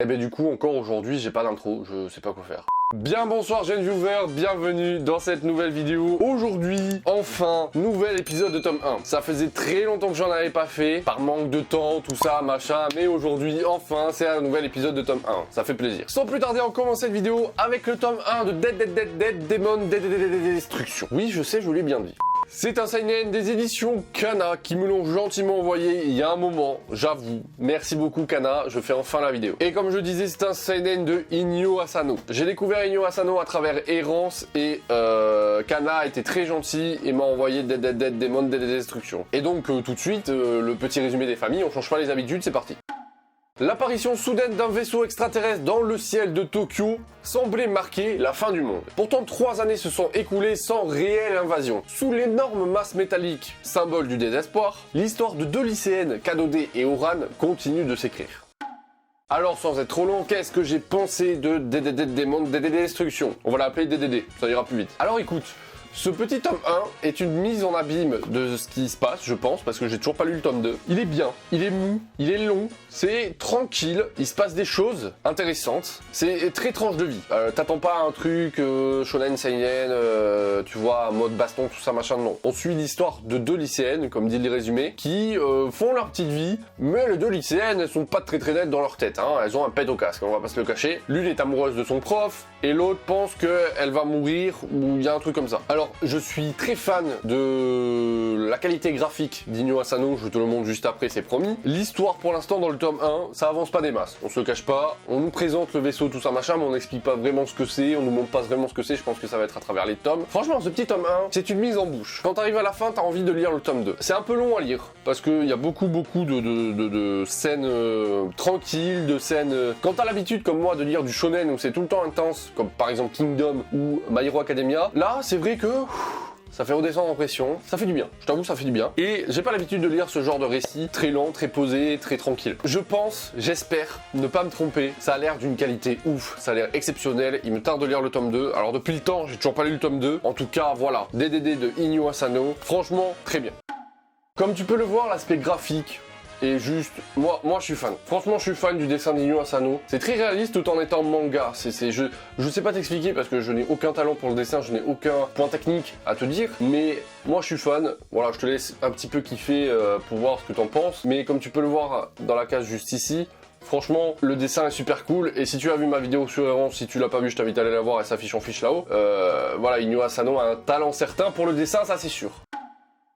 Et ben du coup, encore aujourd'hui, j'ai pas d'intro, je sais pas quoi faire. Bien bonsoir jeunes viewers, bienvenue dans cette nouvelle vidéo. Aujourd'hui, enfin, nouvel épisode de tome 1. Ça faisait très longtemps que j'en avais pas fait, par manque de temps, tout ça, machin, mais aujourd'hui, enfin, c'est un nouvel épisode de tome 1. Ça fait plaisir. Sans plus tarder, on commence cette vidéo avec le tome 1 de Dead Demon Destruction. Oui, je sais, je vous l'ai bien dit. C'est un seinen des éditions Kana qui me l'ont gentiment envoyé il y a un moment, j'avoue. Merci beaucoup Kana, je fais enfin la vidéo. Et comme je disais, c'est un seinen de Inyo Asano. J'ai découvert Inyo Asano à travers Errance et Kana a été très gentil et m'a envoyé Dead Demon Destruction. Et donc tout de suite, le petit résumé des familles, on change pas les habitudes, c'est parti. L'apparition soudaine d'un vaisseau extraterrestre dans le ciel de Tokyo semblait marquer la fin du monde. Pourtant, 3 années se sont écoulées sans réelle invasion. Sous l'énorme masse métallique, symbole du désespoir, l'histoire de 2 lycéennes, Kanode et Oran, continue de s'écrire. Alors, sans être trop long, qu'est-ce que j'ai pensé de Demon Destruction? On va l'appeler DDD, ça ira plus vite. Alors écoute, ce petit tome 1 est une mise en abîme de ce qui se passe, je pense, parce que j'ai toujours pas lu le tome 2. Il est bien, il est mou, il est long, c'est tranquille, il se passe des choses intéressantes, c'est très tranche de vie. T'attends pas un truc shonen seinen, tu vois, mode baston, tout ça, machin, non. On suit l'histoire de 2 lycéennes, comme dit le résumé, qui font leur petite vie, mais les 2 lycéennes, elles sont pas très nettes dans leur tête, hein. Elles ont un pet au casque, on va pas se le cacher. L'une est amoureuse de son prof, et l'autre pense qu'elle va mourir, ou il y a un truc comme ça. Alors, je suis très fan de la qualité graphique d'Inyo Asano, je te le montre juste après, c'est promis. L'histoire, pour l'instant, dans le tome 1, ça avance pas des masses. On se le cache pas, on nous présente le vaisseau, tout ça, machin, mais on n'explique pas vraiment ce que c'est, on nous montre pas vraiment ce que c'est, je pense que ça va être à travers les tomes. Franchement, ce petit tome 1, c'est une mise en bouche. Quand t'arrives à la fin, t'as envie de lire le tome 2. C'est un peu long à lire, parce qu'il y a beaucoup de scènes tranquilles, de scènes... Quand t'as l'habitude, comme moi, de lire du shonen où c'est tout le temps intense, comme par exemple Kingdom ou My Hero Academia, là, c'est vrai que... ça fait redescendre en pression, ça fait du bien, je t'avoue ça fait du bien. Et j'ai pas l'habitude de lire ce genre de récit très lent, très posé, très tranquille. Je pense, j'espère, ne pas me tromper, ça a l'air d'une qualité ouf, ça a l'air exceptionnel, il me tarde de lire le tome 2. Alors depuis le temps, j'ai toujours pas lu le tome 2, en tout cas voilà, DDD de Inyo Asano, franchement très bien. Comme tu peux le voir, l'aspect graphique, et juste, moi je suis fan. Franchement, je suis fan du dessin d'Inyo Asano. C'est très réaliste tout en étant manga. Je sais pas t'expliquer parce que je n'ai aucun talent pour le dessin, je n'ai aucun point technique à te dire. Mais moi, je suis fan. Voilà, je te laisse un petit peu kiffer pour voir ce que t'en penses. Mais comme tu peux le voir dans la case juste ici, franchement, le dessin est super cool. Et si tu as vu ma vidéo sur Errance, si tu l'as pas vu, je t'invite à aller la voir. Elle s'affiche en fiche là-haut. Voilà, Inyo Asano a un talent certain pour le dessin, ça c'est sûr.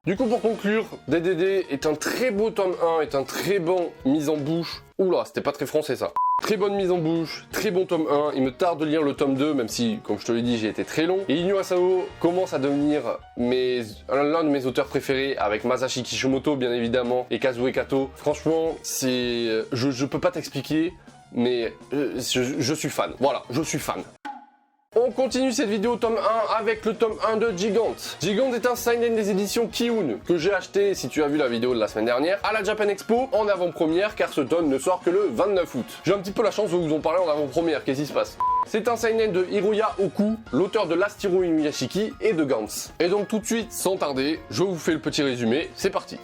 Du coup, pour conclure, DDD est un très beau tome 1, est un très bon mise en bouche. Oula, c'était pas très français ça. Très bonne mise en bouche, très bon tome 1. Il me tarde de lire le tome 2, même si, comme je te l'ai dit, j'ai été très long. Et Inyo Asano commence à devenir l'un de mes auteurs préférés, avec Masashi Kishimoto, bien évidemment, et Kazue Kato. Franchement, c'est... Je peux pas t'expliquer, mais je suis fan. Voilà, je suis fan. On continue cette vidéo tome 1 avec le tome 1 de Gigant. Gigant est un seinen des éditions Kiun que j'ai acheté, si tu as vu la vidéo de la semaine dernière, à la Japan Expo en avant-première car ce tome ne sort que le 29 août. J'ai un petit peu la chance de vous en parler en avant-première, qu'est-ce qui se passe? C'est un seinen de Hiroya Oku, l'auteur de Last Hero Inuyashiki et de Gantz. Et donc tout de suite, sans tarder, je vous fais le petit résumé, c'est parti.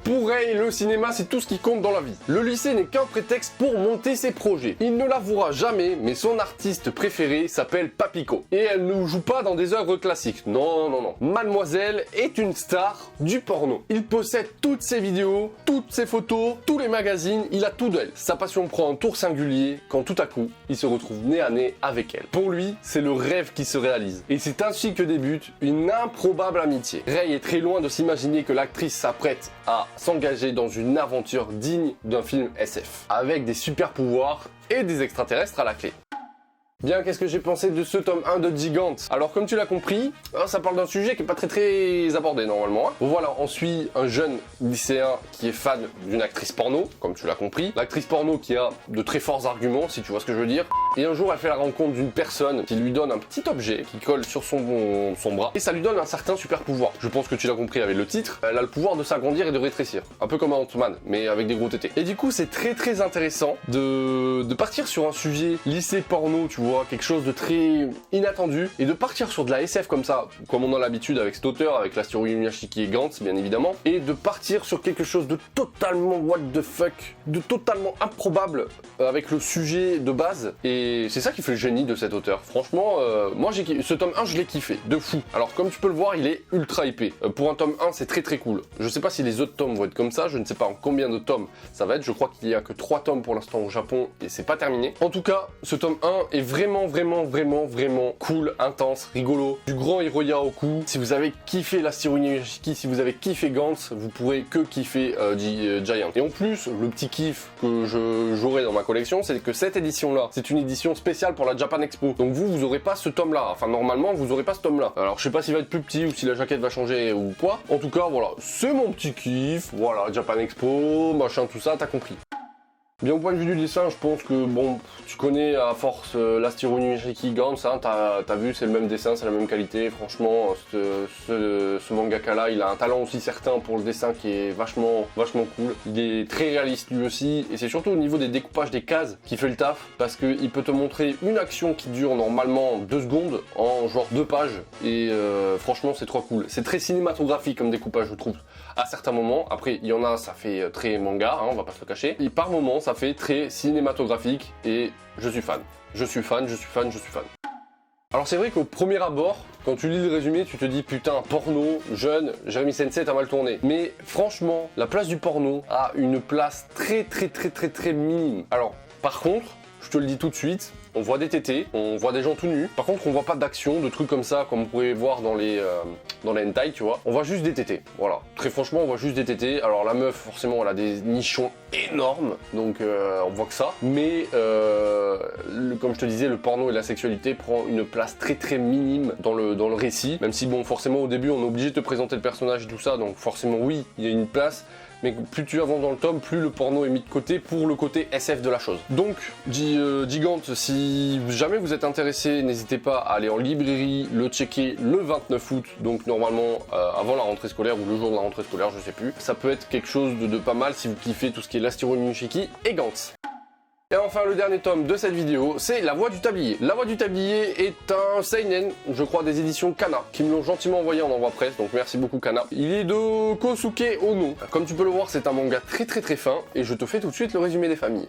Pour Rei, le cinéma, c'est tout ce qui compte dans la vie. Le lycée n'est qu'un prétexte pour monter ses projets. Il ne l'avouera jamais, mais son artiste préféré s'appelle Papiko. Et elle ne joue pas dans des œuvres classiques. Non, non, non. Mademoiselle est une star du porno. Il possède toutes ses vidéos, toutes ses photos, tous les magazines, il a tout d'elle. Sa passion prend un tour singulier quand tout à coup, il se retrouve nez à nez avec elle. Pour lui, c'est le rêve qui se réalise. Et c'est ainsi que débute une improbable amitié. Rei est très loin de s'imaginer que l'actrice s'apprête à s'engager dans une aventure digne d'un film SF, avec des super pouvoirs et des extraterrestres à la clé. Bien, qu'est-ce que j'ai pensé de ce tome 1 de Gigant? Alors, comme tu l'as compris, ça parle d'un sujet qui est pas très abordé normalement. Hein. Voilà, on suit un jeune lycéen qui est fan d'une actrice porno, comme tu l'as compris. L'actrice porno qui a de très forts arguments, si tu vois ce que je veux dire. Et un jour, elle fait la rencontre d'une personne qui lui donne un petit objet qui colle sur son bras. Et ça lui donne un certain super pouvoir. Je pense que tu l'as compris avec le titre. Elle a le pouvoir de s'agrandir et de rétrécir. Un peu comme un Ant-Man, mais avec des gros tétés. Et du coup, c'est très intéressant de partir sur un sujet lycée porno, tu vois. vois, quelque chose de très inattendu, et de partir sur de la SF comme ça, comme on a l'habitude avec cet auteur, avec l'Astero Inuyashiki et Gantz, bien évidemment, et de partir sur quelque chose de totalement what the fuck, de totalement improbable avec le sujet de base, et c'est ça qui fait le génie de cet auteur. Franchement, moi ce tome 1 je l'ai kiffé, de fou. Alors comme tu peux le voir, il est ultra épais. Pour un tome 1 c'est très très cool. Je sais pas si les autres tomes vont être comme ça, je ne sais pas en combien de tomes ça va être, je crois qu'il y a que 3 tomes pour l'instant au Japon et c'est pas terminé. En tout cas, ce tome 1 est vraiment cool, intense, rigolo, du grand Hiroya Oku. Si vous avez kiffé l'Astero Inuyashiki, si vous avez kiffé Gantz, vous pourrez que kiffer Giant. Et en plus, le petit kiff que j'aurai dans ma collection, c'est que cette édition là, c'est une édition spéciale pour la Japan Expo. Donc vous aurez pas ce tome là, enfin normalement vous aurez pas ce tome là. Alors je sais pas s'il va être plus petit ou si la jaquette va changer ou quoi. En tout cas voilà, c'est mon petit kiff, voilà, Japan Expo, machin tout ça, t'as compris. Bien au point de vue du dessin, je pense que bon, tu connais à force l'Astero Inuyashiki Gantz, hein, t'as vu, c'est le même dessin, c'est la même qualité. Franchement, ce mangaka là, il a un talent aussi certain pour le dessin qui est vachement cool. Il est très réaliste lui aussi, et c'est surtout au niveau des découpages des cases qui fait le taf, parce qu'il peut te montrer une action qui dure normalement 2 secondes en genre 2 pages, et franchement c'est trop cool. C'est très cinématographique comme découpage je trouve, à certains moments. Après il y en a, ça fait très manga, hein, on va pas se le cacher, et par moments ça fait très cinématographique et je suis fan. Je suis fan. Alors c'est vrai qu'au premier abord, quand tu lis le résumé, tu te dis putain, porno, jeune, Jérémy Sensei t'as mal tourné. Mais franchement, la place du porno a une place très minime. Alors par contre, je te le dis tout de suite, on voit des tétés, on voit des gens tout nus. Par contre, on voit pas d'action, de trucs comme ça, comme on pourrait voir dans les hentai, tu vois. On voit juste des tétés, voilà. Très franchement, on voit juste des tétés. Alors la meuf, forcément, elle a des nichons énormes, donc on voit que ça. Mais comme je te disais, le porno et la sexualité prend une place très minime dans le récit. Même si bon, forcément, au début, on est obligé de te présenter le personnage et tout ça, donc forcément, oui, il y a une place. Mais plus tu avances dans le tome, plus le porno est mis de côté pour le côté SF de la chose. Donc, Gigante, si jamais vous êtes intéressé, n'hésitez pas à aller en librairie, le checker le 29 août, donc normalement avant la rentrée scolaire ou le jour de la rentrée scolaire, je sais plus. Ça peut être quelque chose de pas mal si vous kiffez tout ce qui est l'Astero Inuyashiki et Gantz. Et enfin le dernier tome de cette vidéo, c'est La Voix du Tablier. La Voix du Tablier est un seinen, je crois des éditions Kana, qui me l'ont gentiment envoyé en envoi presse, donc merci beaucoup Kana. Il est de Kosuke Ono. Comme tu peux le voir, c'est un manga très fin, et je te fais tout de suite le résumé des familles.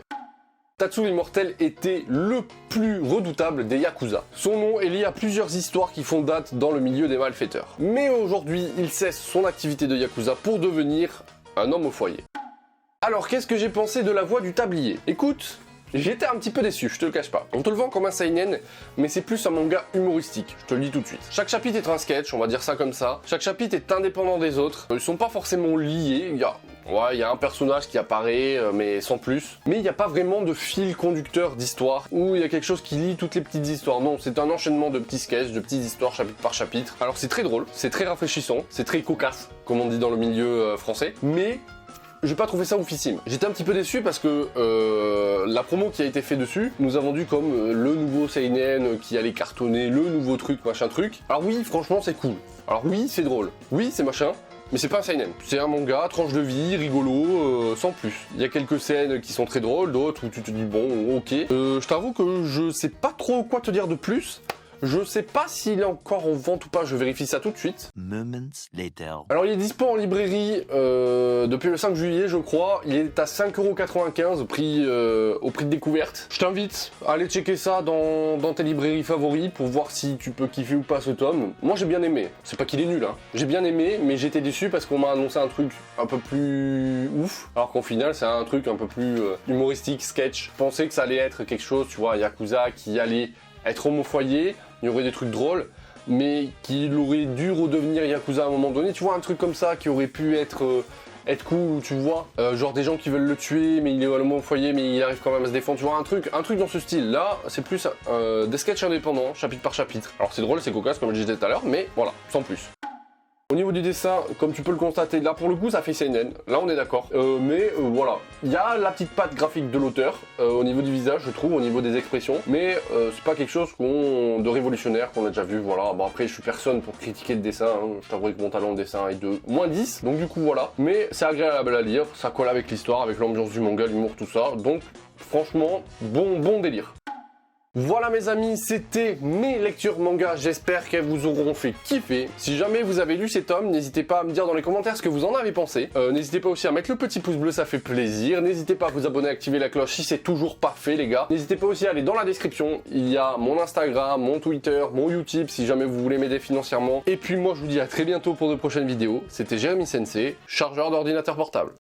Tatsu l'Immortel était le plus redoutable des Yakuza. Son nom est lié à plusieurs histoires qui font date dans le milieu des malfaiteurs. Mais aujourd'hui, il cesse son activité de Yakuza pour devenir un homme au foyer. Alors qu'est-ce que j'ai pensé de La Voix du Tablier? Écoute, j'étais un petit peu déçu, je te le cache pas. On te le vend comme un seinen, mais c'est plus un manga humoristique, je te le dis tout de suite. Chaque chapitre est un sketch, on va dire ça comme ça. Chaque chapitre est indépendant des autres. Ils sont pas forcément liés, il y a un personnage qui apparaît, mais sans plus. Mais il n'y a pas vraiment de fil conducteur d'histoire, où il y a quelque chose qui lie toutes les petites histoires. Non, c'est un enchaînement de petits sketchs, de petites histoires chapitre par chapitre. Alors c'est très drôle, c'est très rafraîchissant, c'est très cocasse, comme on dit dans le milieu français, mais j'ai pas trouvé ça oufissime. J'étais un petit peu déçu parce que la promo qui a été faite dessus nous a vendu comme le nouveau seinen qui allait cartonner, le nouveau truc, machin truc. Alors oui, franchement, c'est cool. Alors oui, c'est drôle. Oui, c'est machin. Mais c'est pas un seinen. C'est un manga, tranche de vie, rigolo, sans plus. Il y a quelques scènes qui sont très drôles, d'autres où tu te dis bon, ok. Je t'avoue que je sais pas trop quoi te dire de plus. Je sais pas s'il est encore en vente ou pas, je vérifie ça tout de suite. Moments later. Alors il est dispo en librairie depuis le 5 juillet je crois, il est à 5,95€ au prix de découverte. Je t'invite à aller checker ça dans tes librairies favoris pour voir si tu peux kiffer ou pas ce tome. Moi j'ai bien aimé, c'est pas qu'il est nul hein. J'ai bien aimé mais j'étais déçu parce qu'on m'a annoncé un truc un peu plus ouf, alors qu'au final c'est un truc un peu plus humoristique, sketch. Je pensais que ça allait être quelque chose, tu vois, Yakuza qui allait être homme au foyer, il y aurait des trucs drôles, mais qu'il aurait dû redevenir Yakuza à un moment donné, tu vois, un truc comme ça qui aurait pu être cool, tu vois, genre des gens qui veulent le tuer, mais il est homme au foyer, mais il arrive quand même à se défendre, tu vois, un truc dans ce style. Là, c'est plus des sketchs indépendants, chapitre par chapitre. Alors c'est drôle, c'est cocasse, comme je disais tout à l'heure, mais voilà, sans plus. Au niveau du dessin, comme tu peux le constater, là pour le coup ça fait seinen, là on est d'accord. Mais voilà, il y a la petite patte graphique de l'auteur au niveau du visage, je trouve, au niveau des expressions, mais c'est pas quelque chose de révolutionnaire qu'on a déjà vu, voilà. Bon après je suis personne pour critiquer le dessin, hein. Je t'avoue que mon talent de dessin est de -10, donc du coup voilà. Mais c'est agréable à lire, ça colle avec l'histoire, avec l'ambiance du manga, l'humour, tout ça, donc franchement, bon délire. Voilà mes amis, c'était mes lectures manga, j'espère qu'elles vous auront fait kiffer. Si jamais vous avez lu ces tomes, n'hésitez pas à me dire dans les commentaires ce que vous en avez pensé. N'hésitez pas aussi à mettre le petit pouce bleu, ça fait plaisir. N'hésitez pas à vous abonner, à activer la cloche si c'est toujours pas fait les gars. N'hésitez pas aussi à aller dans la description, il y a mon Instagram, mon Twitter, mon YouTube si jamais vous voulez m'aider financièrement. Et puis moi je vous dis à très bientôt pour de prochaines vidéos. C'était Jérémy Sensei, chargeur d'ordinateur portable.